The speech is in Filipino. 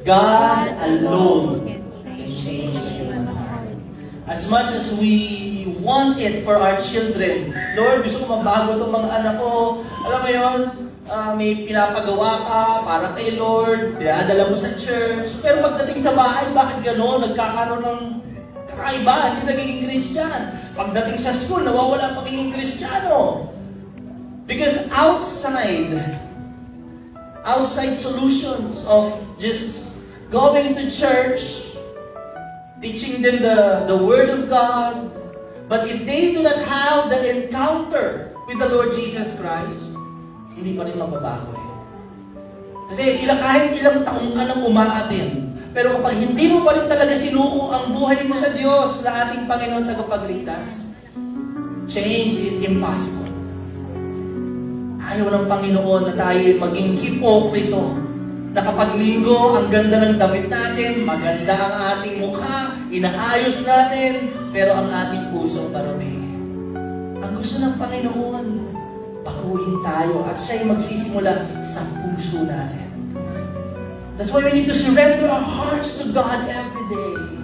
God alone can change a human heart. As much as we want it for our children, Lord, gusto ko mabago itong mga anak ko. Alam mo yun, may pinapagawa ka para kay Lord, dinadala mo sa church. Pero pagdating sa bahay, bakit gano'n? Nagkakaroon ng kakaiba, hindi nagiging Christian. Pagdating sa school, nawawala pagiging Kristiyano. Because outside solutions of just going to church, teaching them the Word of God, but if they do not have that encounter with the Lord Jesus Christ, hindi pa rin mababago eh. Kasi kahit ilang taong ka nang umaatin, pero kapag hindi mo pa rin talaga sinuko ang buhay mo sa Diyos, sa ating Panginoon tagapagligtas, change is impossible. Ayaw ng Panginoon na tayo maging hipokrito, na kapag linggo, ang ganda ng damit natin, maganda ang ating mukha, inaayos natin, pero ang ating puso marami. Ang gusto ng Panginoon, baguhin tayo at siya'y magsisimula sa puso natin. That's why we need to surrender our hearts to God every day.